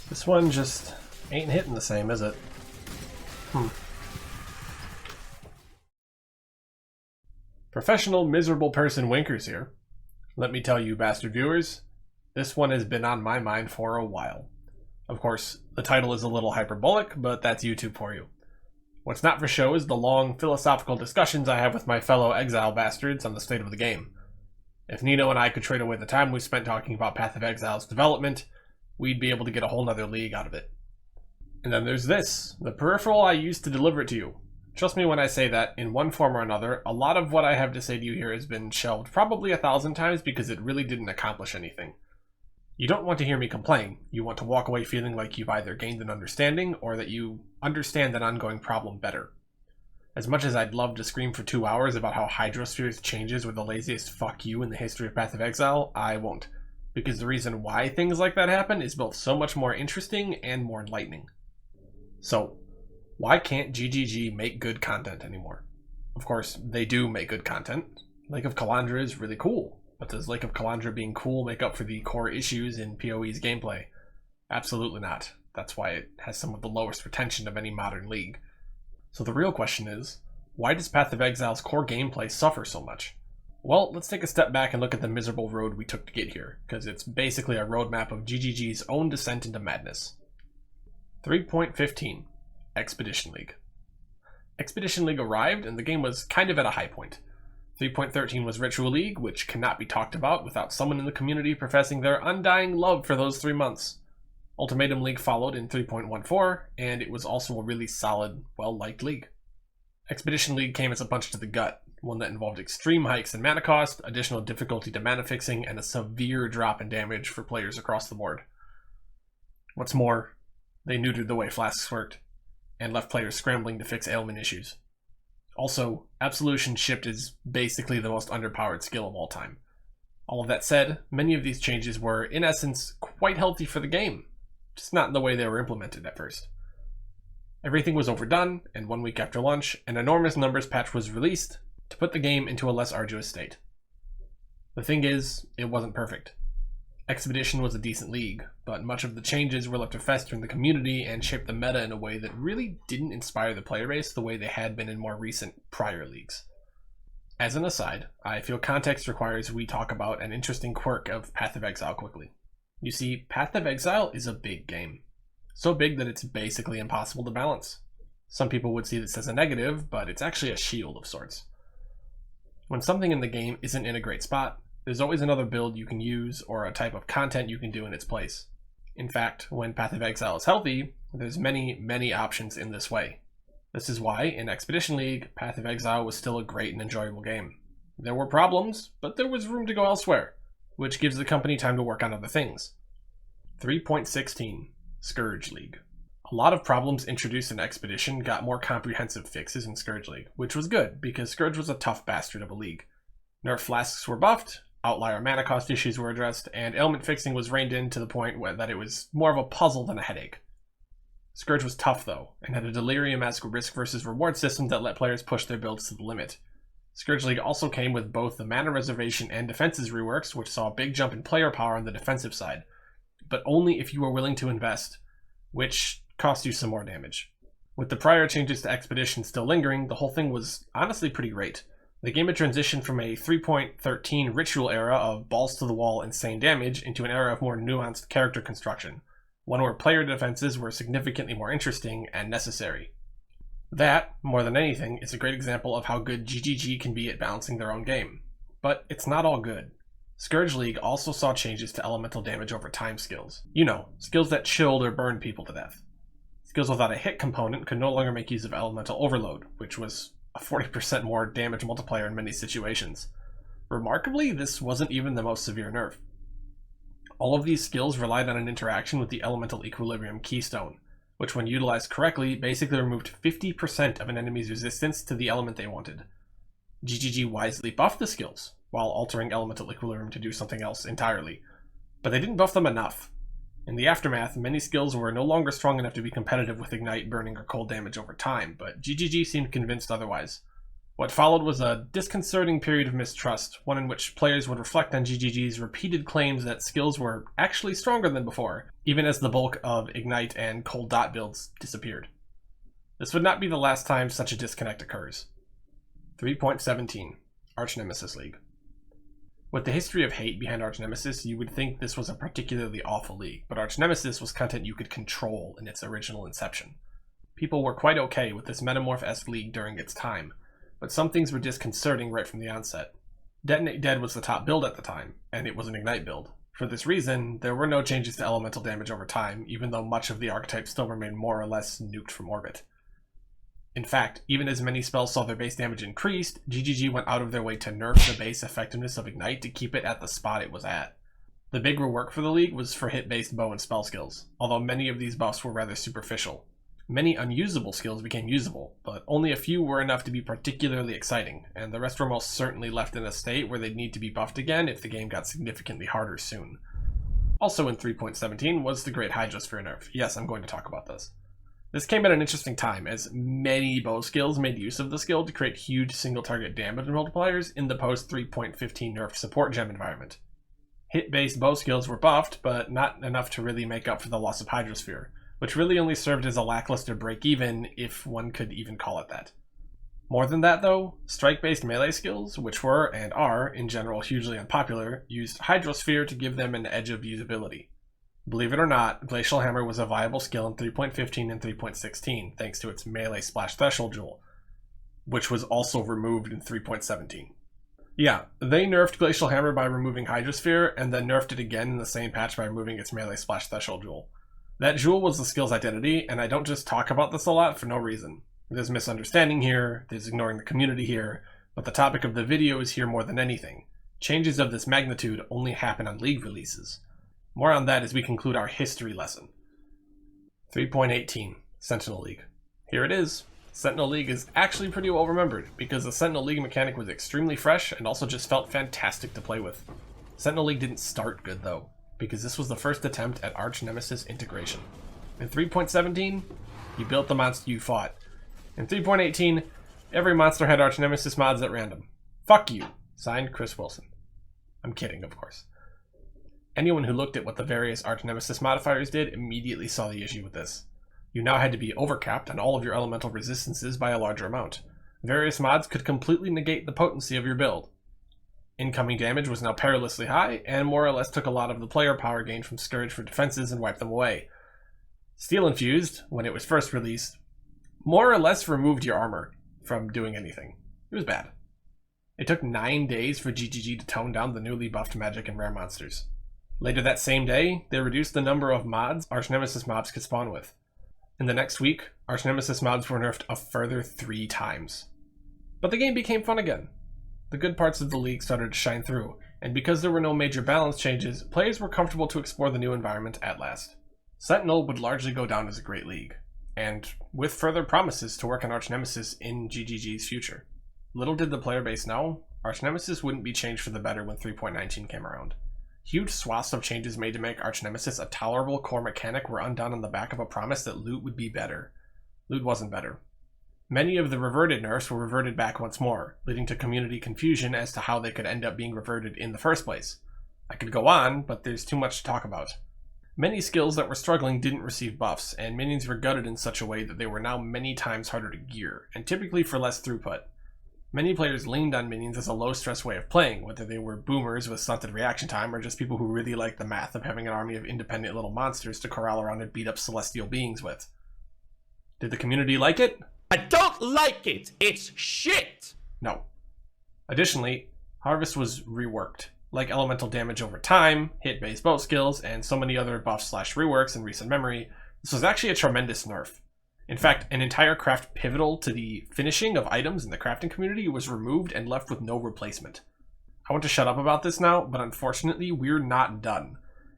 This one just ain't hitting the same, is it? Professional miserable person Winkers here. Let me tell you, bastard viewers, this one has been on my mind for a while. Of course, the title is a little hyperbolic, but that's YouTube for you. What's not for show is the long philosophical discussions I have with my fellow Exile bastards on the state of the game. If Nino and I could trade away the time we spent talking about Path of Exile's development, we'd be able to get a whole nother league out of it. And then there's this, the peripheral I used to deliver it to you. Trust me when I say that, in one form or another, a lot of what I have to say to you here has been shelved probably 1,000 times because it really didn't accomplish anything. You don't want to hear me complain. You want to walk away feeling like you've either gained an understanding or that you understand an ongoing problem better. As much as I'd love to scream for 2 hours about how Hydrosphere's changes were the laziest fuck you in the history of Path of Exile, I won't. Because the reason why things like that happen is both so much more interesting and more enlightening. So, why can't GGG make good content anymore? Of course, they do make good content. Lake of Kalandra is really cool, but does Lake of Kalandra being cool make up for the core issues in PoE's gameplay? Absolutely not. That's why it has some of the lowest retention of any modern league. So the real question is, why does Path of Exile's core gameplay suffer so much? Well, let's take a step back and look at the miserable road we took to get here, because it's basically a roadmap of GGG's own descent into madness. 3.15. Expedition League. Expedition League arrived, and the game was kind of at a high point. 3.13 was Ritual League, which cannot be talked about without someone in the community professing their undying love for those 3 months. Ultimatum League followed in 3.14, and it was also a really solid, well-liked league. Expedition League came as a punch to the gut, one that involved extreme hikes in mana cost, additional difficulty to mana fixing, and a severe drop in damage for players across the board. What's more, they neutered the way flasks worked, and left players scrambling to fix ailment issues. Also, Absolution shipped is basically the most underpowered skill of all time. All of that said, many of these changes were, in essence, quite healthy for the game, just not in the way they were implemented at first. Everything was overdone, and 1 week after launch, an enormous numbers patch was released to put the game into a less arduous state. The thing is, it wasn't perfect. Expedition was a decent league, but much of the changes were left to fester in the community and shape the meta in a way that really didn't inspire the player base the way they had been in more recent prior leagues. As an aside, I feel context requires we talk about an interesting quirk of Path of Exile quickly. You see, Path of Exile is a big game. So big that it's basically impossible to balance. Some people would see this as a negative, but it's actually a shield of sorts. When something in the game isn't in a great spot, there's always another build you can use or a type of content you can do in its place. In fact, when Path of Exile is healthy, there's many options in this way. This is why, in Expedition League, Path of Exile was still a great and enjoyable game. There were problems, but there was room to go elsewhere, which gives the company time to work on other things. 3.16. Scourge League. A lot of problems introduced in Expedition got more comprehensive fixes in Scourge League, which was good, because Scourge was a tough bastard of a league. Nerf flasks were buffed, outlier mana cost issues were addressed, and ailment fixing was reined in to the point that it was more of a puzzle than a headache. Scourge was tough though, and had a delirium-esque risk versus reward system that let players push their builds to the limit. Scourge League also came with both the mana reservation and defenses reworks, which saw a big jump in player power on the defensive side, but only if you were willing to invest, which cost you some more damage. With the prior changes to Expedition still lingering, the whole thing was honestly pretty great. The game had transitioned from a 3.13 ritual era of balls-to-the-wall insane damage into an era of more nuanced character construction, one where player defenses were significantly more interesting and necessary. That, more than anything, is a great example of how good GGG can be at balancing their own game. But it's not all good. Scourge League also saw changes to elemental damage over time skills. You know, skills that chilled or burned people to death. Skills without a hit component could no longer make use of elemental overload, which was a 40% more damage multiplier in many situations. Remarkably, this wasn't even the most severe nerf. All of these skills relied on an interaction with the elemental equilibrium keystone, which when utilized correctly basically removed 50% of an enemy's resistance to the element they wanted. GGG wisely buffed the skills, while altering elemental equilibrium to do something else entirely, but they didn't buff them enough. In the aftermath, many skills were no longer strong enough to be competitive with Ignite, Burning, or Cold damage over time, but GGG seemed convinced otherwise. What followed was a disconcerting period of mistrust, one in which players would reflect on GGG's repeated claims that skills were actually stronger than before, even as the bulk of Ignite and Cold Dot builds disappeared. This would not be the last time such a disconnect occurs. 3.17 Arch Nemesis League. With the history of hate behind Arch Nemesis, you would think this was a particularly awful league, but Arch Nemesis was content you could control in its original inception. People were quite okay with this Metamorph-esque league during its time, but some things were disconcerting right from the onset. Detonate Dead was the top build at the time, and it was an Ignite build. For this reason, there were no changes to elemental damage over time, even though much of the archetype still remained more or less nuked from orbit. In fact, even as many spells saw their base damage increased, GGG went out of their way to nerf the base effectiveness of Ignite to keep it at the spot it was at. The big rework for the league was for hit-based bow and spell skills, although many of these buffs were rather superficial. Many unusable skills became usable, but only a few were enough to be particularly exciting, and the rest were most certainly left in a state where they'd need to be buffed again if the game got significantly harder soon. Also in 3.17 was the Great Hydrosphere nerf. Yes, I'm going to talk about this. This came at an interesting time, as many bow skills made use of the skill to create huge single-target damage multipliers in the post-3.15 nerf support gem environment. Hit-based bow skills were buffed, but not enough to really make up for the loss of Hydrosphere, which really only served as a lackluster break-even, if one could even call it that. More than that though, strike-based melee skills, which were, and are, in general hugely unpopular, used Hydrosphere to give them an edge of usability. Believe it or not, Glacial Hammer was a viable skill in 3.15 and 3.16, thanks to its melee splash threshold jewel, which was also removed in 3.17. Yeah, they nerfed Glacial Hammer by removing Hydrosphere, and then nerfed it again in the same patch by removing its melee splash threshold jewel. That jewel was the skill's identity, and I don't just talk about this a lot for no reason. There's misunderstanding here, there's ignoring the community here, but the topic of the video is here more than anything. Changes of this magnitude only happen on League releases. More on that as we conclude our history lesson. 3.18 Sentinel League. Here it is. Sentinel League is actually pretty well remembered, because the Sentinel League mechanic was extremely fresh and also just felt fantastic to play with. Sentinel League didn't start good though, because this was the first attempt at Arch Nemesis integration. In 3.17, you built the monster you fought. In 3.18, every monster had Arch Nemesis mods at random. Fuck you. Signed, Chris Wilson. I'm kidding, of course. Anyone who looked at what the various Arch Nemesis modifiers did immediately saw the issue with this. You now had to be overcapped on all of your elemental resistances by a larger amount. Various mods could completely negate the potency of your build. Incoming damage was now perilously high, and more or less took a lot of the player power gained from Scourge for defenses and wiped them away. Steel Infused, when it was first released, more or less removed your armor from doing anything. It was bad. It took 9 days for GGG to tone down the newly buffed magic and rare monsters. Later that same day, they reduced the number of mods Arch Nemesis mobs could spawn with. In the next week, Arch Nemesis mobs were nerfed a further 3 times. But the game became fun again. The good parts of the league started to shine through, and because there were no major balance changes, players were comfortable to explore the new environment at last. Sentinel would largely go down as a great league, and with further promises to work on Arch Nemesis in GGG's future. Little did the player base know, Arch Nemesis wouldn't be changed for the better when 3.19 came around. Huge swaths of changes made to make Arch Nemesis a tolerable core mechanic were undone on the back of a promise that loot would be better. Loot wasn't better. Many of the reverted nerfs were reverted back once more, leading to community confusion as to how they could end up being reverted in the first place. I could go on, but there's too much to talk about. Many skills that were struggling didn't receive buffs, and minions were gutted in such a way that they were now many times harder to gear, and typically for less throughput. Many players leaned on minions as a low-stress way of playing, whether they were boomers with stunted reaction time or just people who really liked the math of having an army of independent little monsters to corral around and beat up celestial beings with. Did the community like it? I don't like it! It's shit! No. Additionally, Harvest was reworked. Like elemental damage over time, hit-based bow skills, and so many other buffs/reworks in recent memory, this was actually a tremendous nerf. In fact, an entire craft pivotal to the finishing of items in the crafting community was removed and left with no replacement. I want to shut up about this now, but unfortunately, we're not done.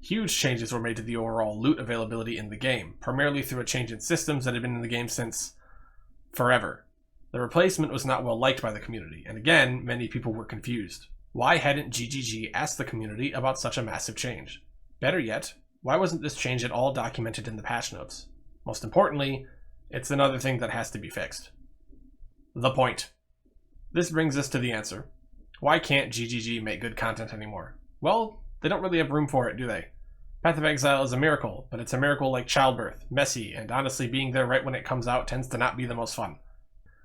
Huge changes were made to the overall loot availability in the game, primarily through a change in systems that had been in the game since forever. The replacement was not well liked by the community, and again, many people were confused. Why hadn't GGG asked the community about such a massive change? Better yet, why wasn't this change at all documented in the patch notes? Most importantly, it's another thing that has to be fixed. The point. This brings us to the answer. Why can't GGG make good content anymore? Well, they don't really have room for it, do they? Path of Exile is a miracle, but it's a miracle like childbirth, messy, and honestly being there right when it comes out tends to not be the most fun.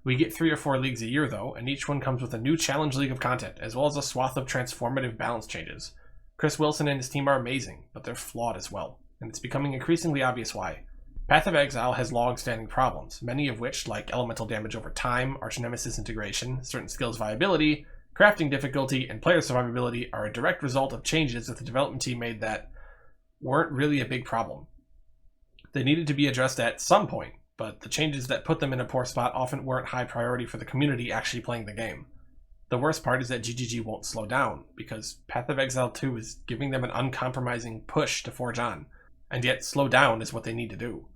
We get 3 or 4 leagues a year though, and each one comes with a new challenge league of content, as well as a swath of transformative balance changes. Chris Wilson and his team are amazing, but they're flawed as well, and it's becoming increasingly obvious why. Path of Exile has long-standing problems, many of which, like elemental damage over time, arch-nemesis integration, certain skills viability, crafting difficulty, and player survivability, are a direct result of changes that the development team made that weren't really a big problem. They needed to be addressed at some point, but the changes that put them in a poor spot often weren't high priority for the community actually playing the game. The worst part is that GGG won't slow down, because Path of Exile 2 is giving them an uncompromising push to forge on, and yet slow down is what they need to do.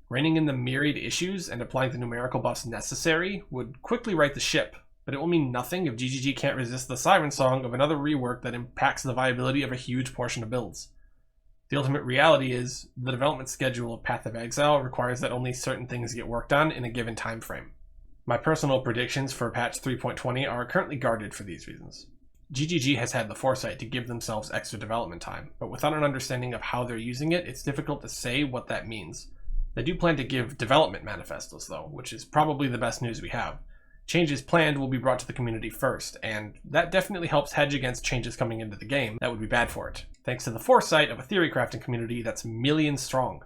Reining in the myriad issues and applying the numerical buffs necessary would quickly right the ship, but it will mean nothing if GGG can't resist the siren song of another rework that impacts the viability of a huge portion of builds. The ultimate reality is, the development schedule of Path of Exile requires that only certain things get worked on in a given time frame. My personal predictions for patch 3.20 are currently guarded for these reasons. GGG has had the foresight to give themselves extra development time, but without an understanding of how they're using it, it's difficult to say what that means. They do plan to give development manifestos though, which is probably the best news we have. Changes planned will be brought to the community first, and that definitely helps hedge against changes coming into the game that would be bad for it, thanks to the foresight of a theory crafting community that's millions strong.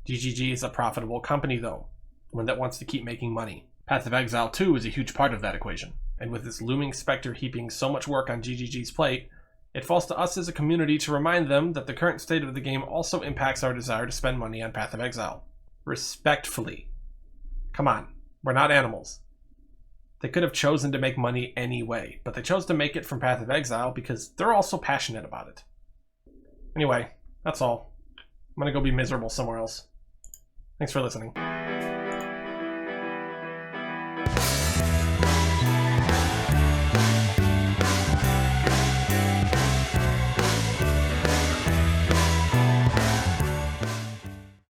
GGG is a profitable company though, one that wants to keep making money. Path of Exile 2 is a huge part of that equation, and with this looming specter heaping so much work on GGG's plate, it falls to us as a community to remind them that the current state of the game also impacts our desire to spend money on Path of Exile. Respectfully. Come on, we're not animals. They could have chosen to make money anyway, but they chose to make it from Path of Exile because they're also passionate about it. Anyway, that's all. I'm gonna go be miserable somewhere else. Thanks for listening.